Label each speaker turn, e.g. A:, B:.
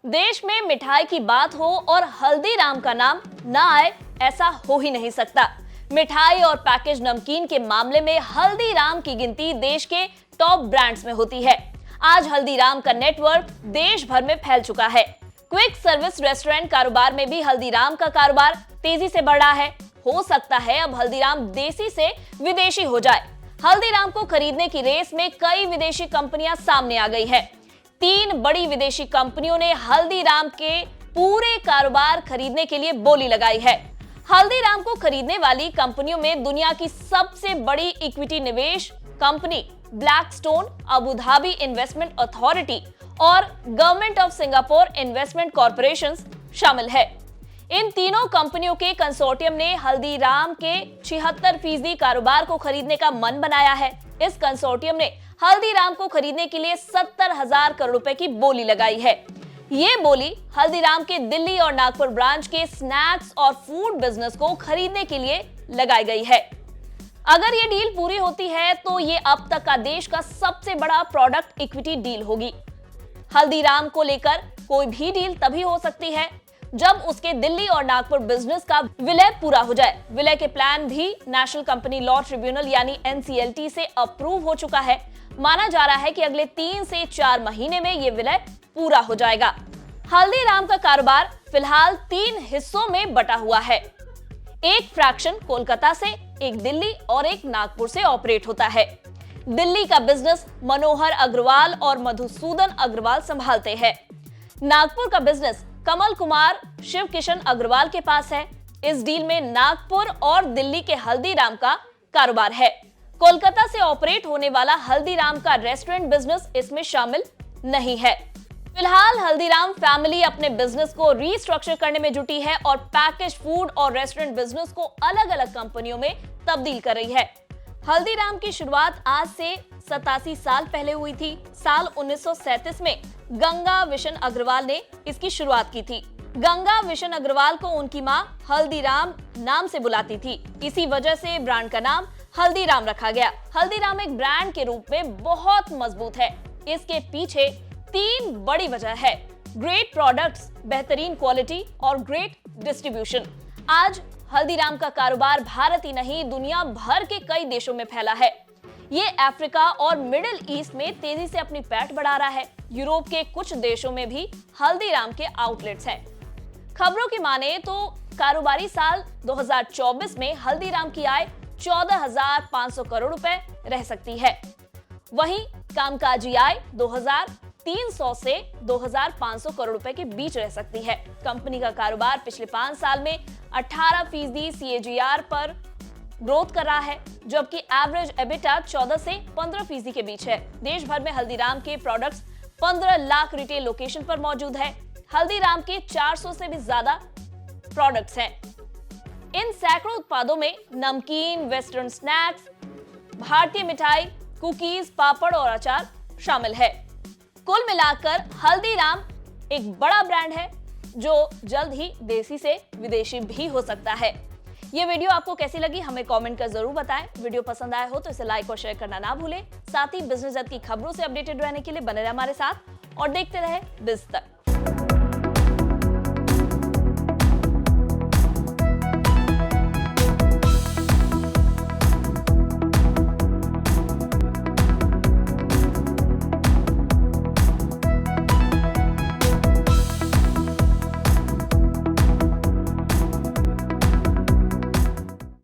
A: देश में मिठाई की बात हो और हल्दीराम का नाम ना आए, ऐसा हो ही नहीं सकता। मिठाई और पैकेज नमकीन के मामले में हल्दीराम की गिनती देश के टॉप ब्रांड्स में होती है। आज हल्दीराम का नेटवर्क देश भर में फैल चुका है। क्विक सर्विस रेस्टोरेंट कारोबार में भी हल्दीराम का कारोबार तेजी से बढ़ रहा है। हो सकता है अब हल्दीराम देसी से विदेशी हो जाए। हल्दीराम को खरीदने की रेस में कई विदेशी कंपनियां सामने आ गई है। 3 बड़ी विदेशी कंपनियों ने हल्दीराम के पूरे कारोबार खरीदने के लिए बोली लगाई है। हल्दीराम को खरीदने वाली कंपनियों में दुनिया की सबसे बड़ी इक्विटी निवेश company Blackstone, Abu Dhabi Investment Authority और Government of Singapore Investment Corporation शामिल है। इन तीनों कंपनियों के कंसोर्टियम ने हल्दीराम के 76% कारोबार को खरीदने का मन बनाया है। इस कंसोर्टियम ने हल्दीराम को खरीदने के लिए 70,000 करोड़ रुपए की बोली लगाई है। ये बोली हल्दीराम के दिल्ली और नागपुर ब्रांच के स्नैक्स और फूड बिजनेस को खरीदने के लिए लगाई गई है। अगर ये डील पूरी होती है तो ये अब तक का देश का सबसे बड़ा प्रोडक्ट इक्विटी डील होगी। हल्दीराम को लेकर कोई भी डील तभी हो सकती है जब उसके दिल्ली और नागपुर बिजनेस का विलय पूरा हो जाए। विलय के प्लान भी नेशनल कंपनी लॉ ट्रिब्यूनल यानी NCLT से अप्रूव हो चुका है। माना जा रहा है कि अगले 3 से 4 महीने में ये विलय पूरा हो जाएगा। हल्दीराम का कारोबार फिलहाल 3 हिस्सों में बटा हुआ है। एक फ्रैक्शन कोलकाता से, एक दिल्ली और एक नागपुर से ऑपरेट होता है। दिल्ली का बिजनेस मनोहर अग्रवाल और मधुसूदन अग्रवाल संभालते हैं। नागपुर का बिजनेस कमल कुमार शिव किशन अग्रवाल के पास है। इस डील में नागपुर और दिल्ली के हल्दीराम का कारोबार है। कोलकाता से ऑपरेट होने वाला हल्दीराम का रेस्टोरेंट बिजनेस इसमें शामिल नहीं है। फिलहाल हल्दीराम फैमिली अपने बिजनेस को रीस्ट्रक्चर करने में जुटी है और पैकेज फूड और रेस्टोरेंट बिजनेस को अलग-अलग कंपनियों में तब्दील कर रही है। हल्दीराम की शुरुआत आज से 87 साल पहले हुई थी। साल 1937 में गंगा विशन अग्रवाल ने इसकी शुरुआत की थी। गंगा विशन अग्रवाल को उनकी मां हल्दीराम नाम से बुलाती थी। इसी वजह से ब्रांड का नाम हल्दीराम रखा गया। हल्दीराम एक ब्रांड के रूप में बहुत मजबूत है। इसके पीछे 3 बड़ी वजह है: ग्रेट प्रोडक्ट्स, बेहतरीन क्वालिटी और ग्रेट डिस्ट्रीब्यूशन। आज हल्दीराम का कारोबार भारत ही नहीं दुनिया भर के कई देशों में फैला है। ये अफ्रीका और मिडिल ईस्ट में तेजी से अपनी पैठ बढ़ा रहा है। यूरोप के कुछ देशों में भी हल्दीराम के आउटलेट्स हैं। खबरों की माने तो कारोबारी साल 2024 में हल्दीराम की आय 14,500 करोड़ रुपए रह सकती है। वहीं कामकाजी आय 2,300 से 2,500 करोड़ रुपए के बीच रह सकती है। कंपनी का कारोबार पिछले 5 साल में 18% CAGR पर ग्रोथ कर रहा है, जबकि एवरेज एबिटा 14 से 15% के बीच है। देश भर में हल्दीराम के प्रोडक्ट्स 15 लाख रिटेल लोकेशन पर मौजूद है। हल्दीराम के 400 से भी ज्यादा प्रोडक्ट्स हैं। इन सैकड़ों उत्पादों में नमकीन, वेस्टर्न स्नैक्स, भारतीय मिठाई, कुकीज, पापड़ और अचार शामिल है। कुल मिलाकर हल्दीराम एक बड़ा ब्रांड है जो जल्द ही देसी से विदेशी भी हो सकता है। ये वीडियो आपको कैसी लगी हमें कमेंट कर जरूर बताएं। वीडियो पसंद आया हो तो इसे लाइक और शेयर करना ना भूलें। साथ ही बिजनेस जगत की खबरों से अपडेटेड रहने के लिए बने रहे हमारे साथ और देखते रहे बिज़ तक।